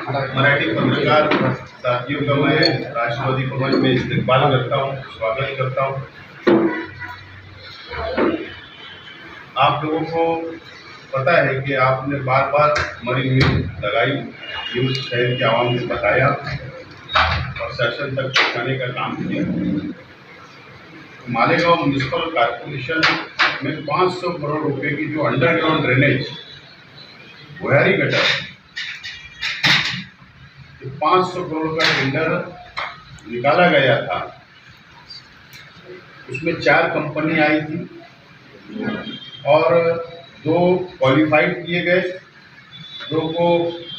मराठी पत्रकार साथियों का मैं राष्ट्रपति भवन में इस्तेकबाल करता हूँ, स्वागत करता हूँ। आप लोगों को पता है कि आपने बार बार हमारी न्यूज़ लगाई, न्यूज़ शहर के आवाम से बताया और शासन तक पहुँचाने का काम किया। मालेगांव म्यूनिसिपल कॉर्पोरेशन में 500 करोड़ रुपए की जो अंडरग्राउंड ड्रेनेज बुहारी गटर 500 करोड़ का टेंडर निकाला गया था। उसमें 4 कंपनी आई थी और 2 क्वालिफाइड किए गए, 2 को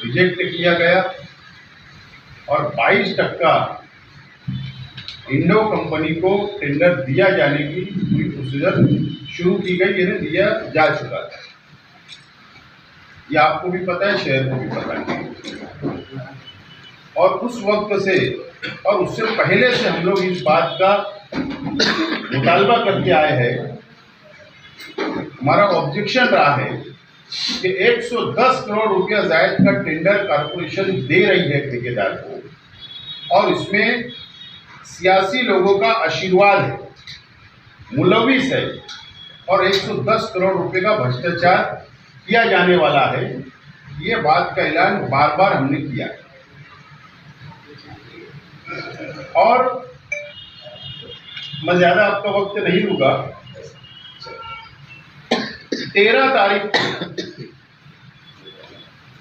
रिजेक्ट किया गया और 22% इंडो कंपनी को टेंडर दिया जाने की पूरी प्रोसीजर शुरू की गई, यानी दिया जा चुका था। ये आपको भी पता है, शहर को भी पता है। और उस वक्त से और उससे पहले से हम लोग इस बात का मुतालबा करके आए हैं, हमारा ऑब्जेक्शन रहा है कि 110 करोड़ रुपया जायद का टेंडर कॉर्पोरेशन दे रही है ठेकेदार को और इसमें सियासी लोगों का आशीर्वाद है, मुलविस है और 110 करोड़ रुपए का भ्रष्टाचार किया जाने वाला है। ये बात का ऐलान बार बार हमने किया है। और मैं ज़्यादा आपका वक्त नहीं लूँगा।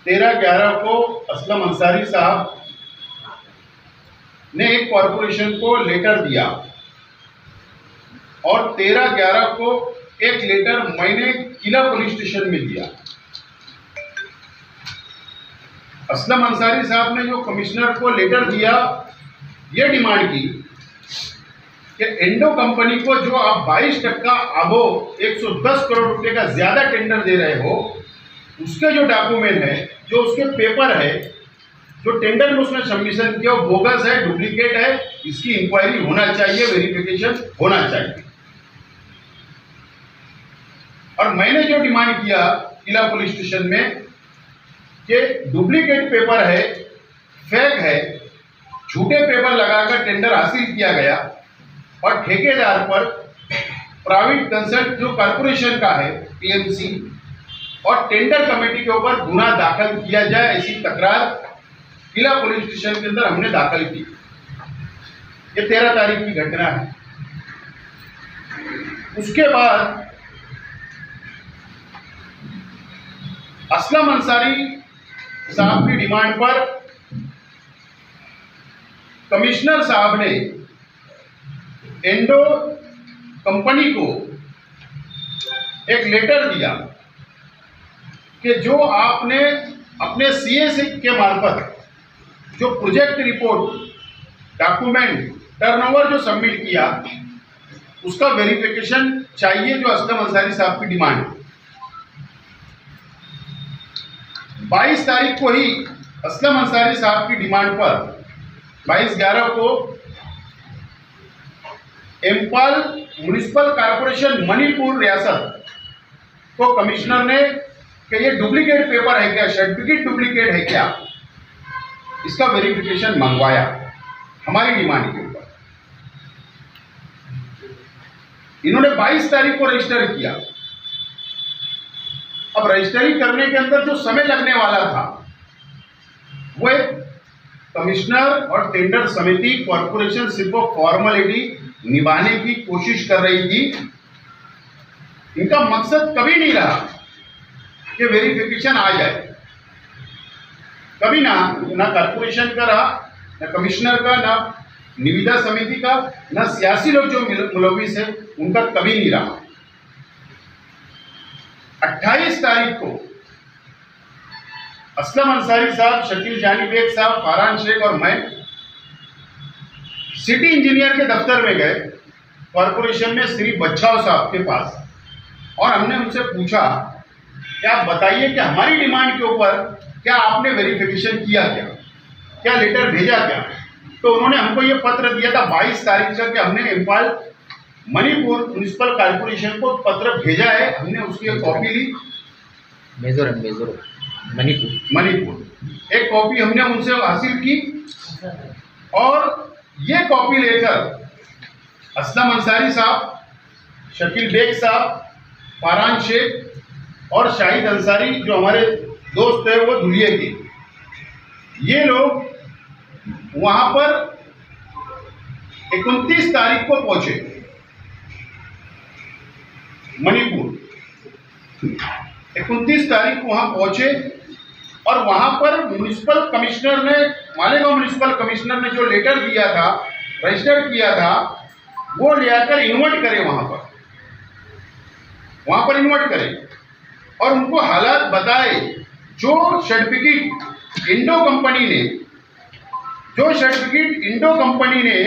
13/11 को असलम अंसारी साहब ने एक कॉरपोरेशन को लेटर दिया और 13/11 को एक लेटर मैंने किला पुलिस स्टेशन में दिया। असलम अंसारी साहब ने जो कमिश्नर को लेटर दिया, ये डिमांड की कि इंडो कंपनी को जो आप 22% आबो 110 करोड़ रुपए का ज्यादा टेंडर दे रहे हो, उसके जो डॉक्यूमेंट है, जो उसके पेपर है, जो टेंडर में उसने सबमिशन किया वो बोगस है, डुप्लीकेट है, इसकी इंक्वायरी होना चाहिए, वेरिफिकेशन होना चाहिए। और मैंने जो डिमांड किया किला पुलिस स्टेशन में कि डुप्लीकेट पेपर है, फेक है, झूठे पेपर लगाकर टेंडर हासिल किया गया और ठेकेदार पर प्राइवेट कंसल्ट जो कॉर्पोरेशन का है पीएमसी और टेंडर कमेटी के ऊपर गुना दाखिल किया जाए, ऐसी तकरार किला पुलिस स्टेशन के अंदर हमने दाखिल की। ये 13 तारीख की घटना है। उसके बाद असलम अंसारी साहब की डिमांड पर कमिश्नर साहब ने इंडो कंपनी को एक लेटर दिया कि जो आपने अपने सीए के मार्फत जो प्रोजेक्ट रिपोर्ट, डॉक्यूमेंट, टर्नओवर जो सबमिट किया, उसका वेरिफिकेशन चाहिए, जो असलम अंसारी साहब की डिमांड है। 22 तारीख को ही असलम अंसारी साहब की डिमांड पर 22/11 को इम्फाल म्युनिसिपल कॉर्पोरेशन मणिपुर रियासत को कमिश्नर ने कि ये डुप्लीकेट पेपर है क्या, सर्टिफिकेट डुप्लीकेट है क्या, इसका वेरिफिकेशन मंगवाया हमारी डिमांड के ऊपर। इन्होंने 22 तारीख को रजिस्टर किया। अब रजिस्टरिंग करने के अंदर जो समय लगने वाला था, वो एक कमिश्नर और टेंडर समिति कॉर्पोरेशन सिर्फ फॉर्मेलिटी निभाने की कोशिश कर रही थी। इनका मकसद कभी नहीं रहा कि वेरिफिकेशन आ जाए, कभी ना कॉर्पोरेशन का रहा, ना कमिश्नर का, ना निविदा समिति का, ना सियासी लोग जो मुलविस है उनका कभी नहीं रहा। 28 तारीख को असलम अंसारी साहब, शकील जानी बेग साहब, फरहान शेख और मैं सिटी इंजीनियर के दफ्तर में गए, कॉर्पोरेशन में श्री बच्चाओ साहब के पास, और हमने उनसे पूछा कि आप बताइए कि हमारी डिमांड के ऊपर क्या आपने वेरिफिकेशन किया क्या लेटर भेजा क्या। तो उन्होंने हमको ये पत्र दिया था 22 तारीख का कि हमने इम्फाल मणिपुर म्युनिसिपल कॉर्पोरेशन को पत्र भेजा है, हमने उसकी एक कॉपी ली। मणिपुर। एक कॉपी हमने उनसे हासिल की और ये कॉपी लेकर असलम अंसारी साहब, शकील बेग साहब, फारहान शेख और शाहिद अंसारी जो हमारे दोस्त हैं वो धुलिया के, ये लोग वहाँ पर 29 तारीख को पहुंचे मणिपुर। 29 तारीख को वहाँ पहुंचे और वहाँ पर म्युनिसिपल कमिश्नर ने, मालेगांव म्युनिसिपल कमिश्नर ने जो लेटर दिया था, रजिस्टर किया था, वो ले आकर इन्वर्ट करे वहाँ पर इन्वर्ट करे और उनको हालात बताए। जो सर्टिफिकेट इंडो कंपनी ने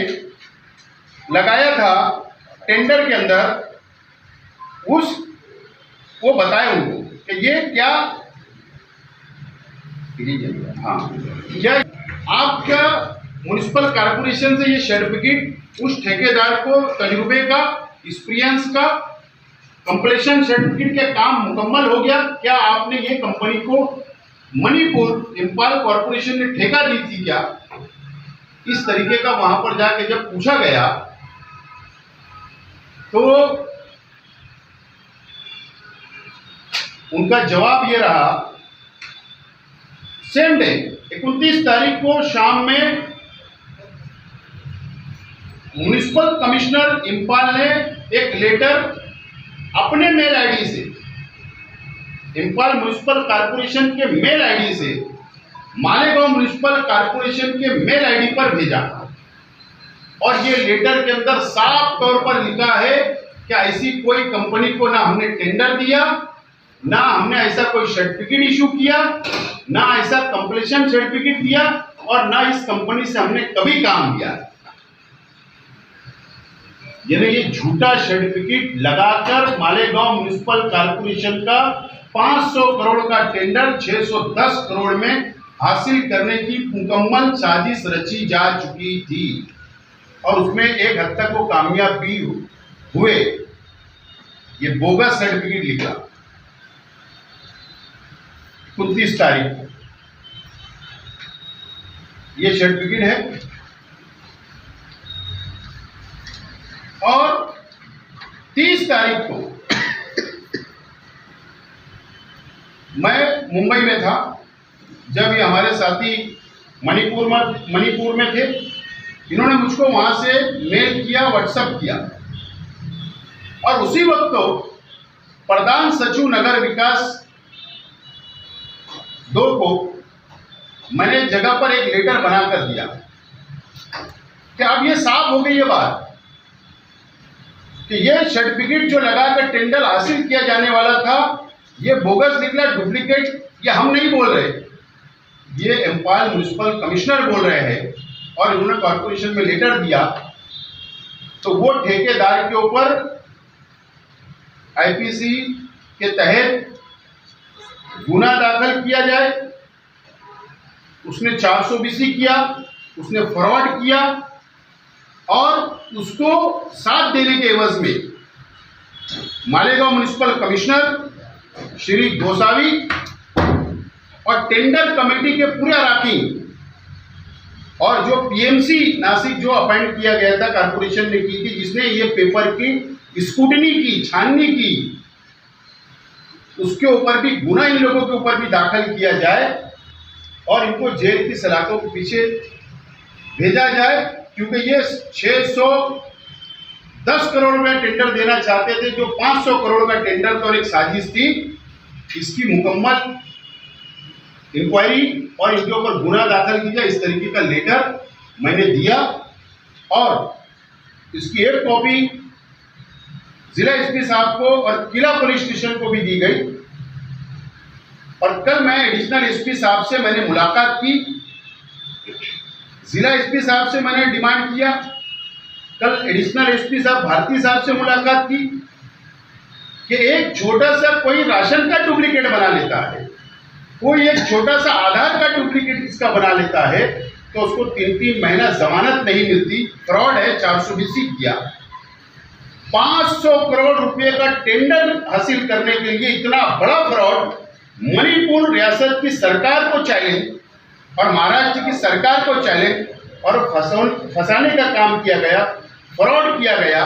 लगाया था टेंडर के अंदर, वो बताए उनको कि ये क्या, क्या आपका म्युनिसिपल कॉर्पोरेशन से ये सर्टिफिकेट उस ठेकेदार को तजुर्बे का, एक्सपीरियंस का, कंप्लीशन सर्टिफिकेट के काम मुकम्मल हो गया, क्या आपने ये कंपनी को मणिपुर इंपाल कॉर्पोरेशन ने ठेका दी थी क्या? इस तरीके का वहां पर जाके जब पूछा गया तो उनका जवाब ये रहा, सेम डे 29 तारीख को शाम में म्युनिसिपल कमिश्नर इंपाल ने एक लेटर अपने मेल आईडी से, इंपाल म्युनिसिपल कॉर्पोरेशन के मेल आईडी से मालेगांव म्युनिसिपल कॉर्पोरेशन के मेल आईडी पर भेजा और ये लेटर के अंदर साफ तौर पर लिखा है कि ऐसी कोई कंपनी को ना हमने टेंडर दिया, ना हमने ऐसा कोई सर्टिफिकेट इशू किया, ना ऐसा कंप्लीशन सर्टिफिकेट दिया और ना इस कंपनी से हमने कभी काम किया। यानी ये झूठा सर्टिफिकेट लगाकर मालेगांव म्युनिसिपल कॉर्पोरेशन का 500 करोड़ का टेंडर 610 करोड़ में हासिल करने की मुकम्मल साजिश रची जा चुकी थी और उसमें एक हद तक वो कामयाब भी हुए। ये बोगस सर्टिफिकेट लिखा 29 तारीख को, ये सर्टिफिकेट है। और 30 तारीख को मैं मुंबई में था जब ये हमारे साथी मणिपुर में थे। इन्होंने मुझको वहां से मेल किया, व्हाट्सएप किया और उसी वक्त तो प्रधान सचिव नगर विकास 2 को मैंने जगह पर एक लेटर बनाकर दिया कि अब ये साफ हो गई ये बात कि ये सर्टिफिकेट जो लगाकर टेंडर हासिल किया जाने वाला था ये बोगस निकला, डुप्लीकेट। ये हम नहीं बोल रहे, ये इंपाल म्युनिसिपल कमिश्नर बोल रहे हैं और उन्होंने कॉर्पोरेशन में लेटर दिया तो वो ठेकेदार के ऊपर आईपीसी के तहत गुना दाखिल किया जाए। उसने 420 किया, उसने फ्रॉड किया और उसको साथ देने के एवज में मालेगांव म्युनिसिपल कमिश्नर श्री गोसावी और टेंडर कमेटी के पूरे अराकीन और जो पीएमसी नासिक जो अपॉइंट किया गया था कॉर्पोरेशन ने की थी, जिसने ये पेपर की स्क्रूटनी की, छाननी की, उसके ऊपर भी गुना इन लोगों के ऊपर भी दाखिल किया जाए और इनको जेल की सलाखों के पीछे भेजा जाए, क्योंकि ये 610 करोड़ रुपए टेंडर देना चाहते थे, जो 500 करोड़ का टेंडर तो एक साजिश थी। इसकी मुकम्मल इंक्वायरी और इनके ऊपर गुना दाखिल की जाए, इस तरीके का लेटर मैंने दिया और इसकी एक कॉपी जिला एसपी साहब को और किला पुलिस स्टेशन को भी दी गई। और कल मैं एडिशनल एसपी साहब से मैंने मुलाकात की, जिला एसपी साहब से मैंने डिमांड किया, कल एडिशनल एसपी साहब भारती साहब से मुलाकात की कि एक छोटा सा कोई राशन का डुप्लीकेट बना लेता है, कोई एक छोटा सा आधार का डुप्लीकेट इसका बना लेता है तो उसको 3-3 महीना जमानत नहीं मिलती, फ्रॉड है, 420 किया। 500 करोड़ रुपए का टेंडर हासिल करने के लिए इतना बड़ा फ्रॉड मणिपुर रियासत की सरकार को चैलेंज और महाराष्ट्र की सरकार को चैलेंज और फंसाने का काम किया गया, फ्रॉड किया गया,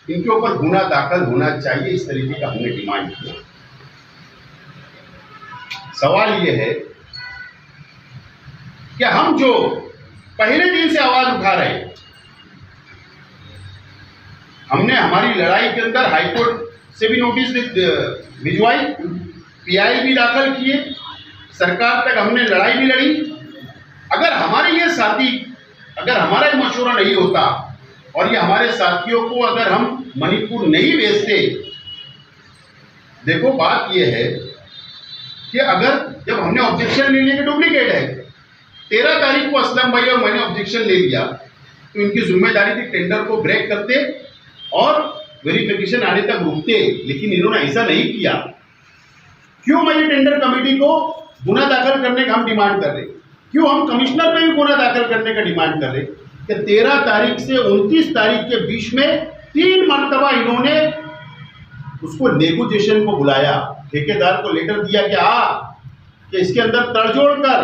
इनके ऊपर गुना दाखिल होना चाहिए। इस तरीके का हमने डिमांड किया। सवाल ये है कि हम जो पहले दिन से आवाज उठा रहे हैं, हमने हमारी लड़ाई के अंदर हाईकोर्ट से भी नोटिस भिजवाई, पीआई भी दाखिल किए, सरकार तक हमने लड़ाई भी लड़ी। अगर हमारे ये साथी, अगर हमारा मशवरा नहीं होता और ये हमारे साथियों को अगर हम मणिपुर नहीं भेजते, देखो बात ये है कि अगर जब हमने ऑब्जेक्शन लेने के डुप्लीकेट है, 13 तारीख को असलम भाई और मैंने ऑब्जेक्शन ले लिया, तो इनकी जिम्मेदारी थी टेंडर को ब्रेक करते और वेरिफिकेशन आने तक रुकते, लेकिन इन्होंने ऐसा नहीं किया। क्यों मैं ये टेंडर कमेटी को गुना दाखिल करने का हम डिमांड कर रहे, क्यों हम कमिश्नर पे भी गुना दाखिल करने का डिमांड कर रहे कि 13 तारीख से 29 तारीख के बीच में 3 मरतबा इन्होंने उसको नेगोशिएशन को बुलाया, ठेकेदार को लेटर दिया कि इसके अंदर तड़जोड़ कर,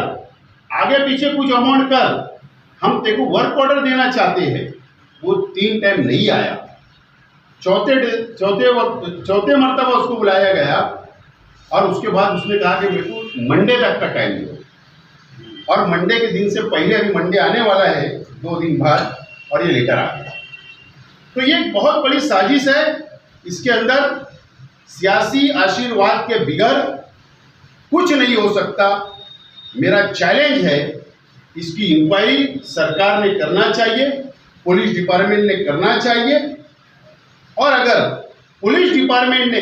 आगे पीछे कुछ अमाउंट कर, हम तेरे को वर्क ऑर्डर देना चाहते हैं। वो 3 टाइम नहीं आया। चौथे मरतबा उसको बुलाया गया और उसके बाद उसने कहा कि मेरे को मंडे तक का टाइम दो, और मंडे के दिन से पहले, अभी मंडे आने वाला है 2 दिन बाद, और ये लेटर आ गया। तो ये एक बहुत बड़ी साजिश है। इसके अंदर सियासी आशीर्वाद के बिगैर कुछ नहीं हो सकता। मेरा चैलेंज है, इसकी इंक्वायरी सरकार ने करना चाहिए, पुलिस डिपार्टमेंट ने करना चाहिए, और अगर पुलिस डिपार्टमेंट ने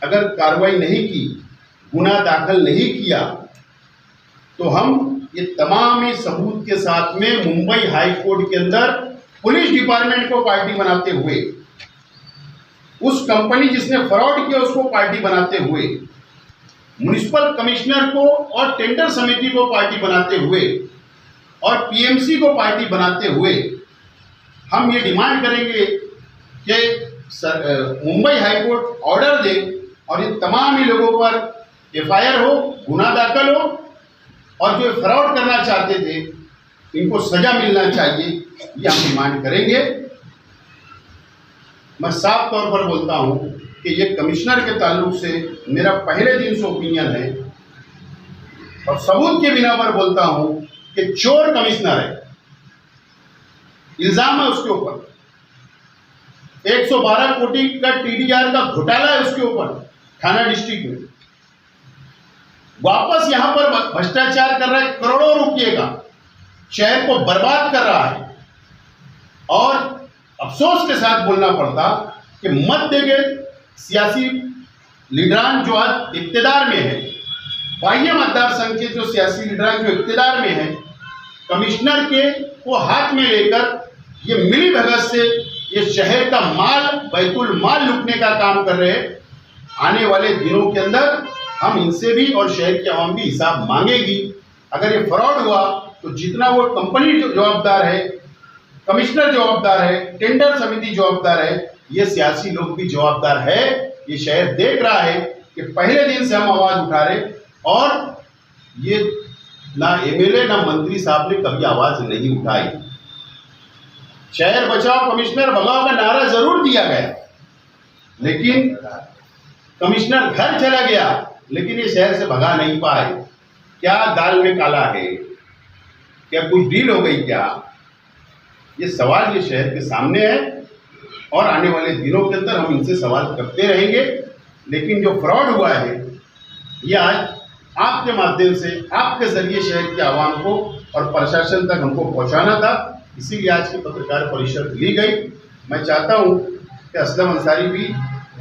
अगर कार्रवाई नहीं की, गुना दाखिल नहीं किया, तो हम ये तमाम ही सबूत के साथ में मुंबई हाई कोर्ट के अंदर पुलिस डिपार्टमेंट को पार्टी बनाते हुए, उस कंपनी जिसने फ्रॉड किया उसको पार्टी बनाते हुए, म्युनिसिपल कमिश्नर को और टेंडर समिति को पार्टी बनाते हुए, और पीएमसी को पार्टी बनाते हुए हम ये डिमांड करेंगे कि मुंबई हाई कोर्ट ऑर्डर दे और ये तमाम ही लोगों पर एफआईआर हो, गुना दाखिल हो, और जो फ्रॉड करना चाहते थे इनको सजा मिलना चाहिए। ये हम डिमांड करेंगे। मैं साफ तौर पर बोलता हूं कि ये कमिश्नर के ताल्लुक से मेरा पहले दिन से ओपिनियन है, और सबूत के बिना पर बोलता हूं कि चोर कमिश्नर है। इल्जाम है उसके ऊपर, 112 कोटी का टीडीआर का घोटाला है उसके ऊपर थाना डिस्ट्रिक्ट में। वापस यहां पर भ्रष्टाचार कर रहा है, करोड़ों रुपये का, शहर को बर्बाद कर रहा है। और अफसोस के साथ बोलना पड़ता कि मध्य के सियासी लीडरान जो आज इक्तिदार में है, बाह्य मतदार संघ के जो सियासी लीडरान जो इक्तिदार में है, कमिश्नर के को हाथ में लेकर ये मिली भगत से ये शहर का माल, बैतुल माल लूटने का काम कर रहे हैं। आने वाले दिनों के अंदर हम इनसे भी और शहर की आवाम भी हिसाब मांगेगी। अगर ये फ्रॉड हुआ तो जितना वो कंपनी जवाबदार है, कमिश्नर जवाबदार है, टेंडर समिति जवाबदार है, ये सियासी लोग भी जवाबदार है। ये शहर देख रहा है कि पहले दिन से हम आवाज उठा रहे, और ये ना एमएलए ना मंत्री साहब ने कभी आवाज नहीं उठाई। शहर बचाओ कमिश्नर भगाओ का नारा जरूर दिया गया, लेकिन कमिश्नर घर चला गया, लेकिन ये शहर से भगा नहीं पाए। क्या दाल में काला है? क्या कुछ डील हो गई क्या? ये सवाल ये शहर के सामने है, और आने वाले दिनों के अंदर हम इनसे सवाल करते रहेंगे। लेकिन जो फ्रॉड हुआ है, ये आज आपके माध्यम से, आपके जरिए शहर के आवाम को और प्रशासन तक हमको पहुंचाना था, इसीलिए आज की पत्रकार परिषद ली गई। मैं चाहता हूं कि असलम अंसारी भी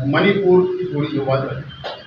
मणिपुर की थोड़ी जो बात रहे।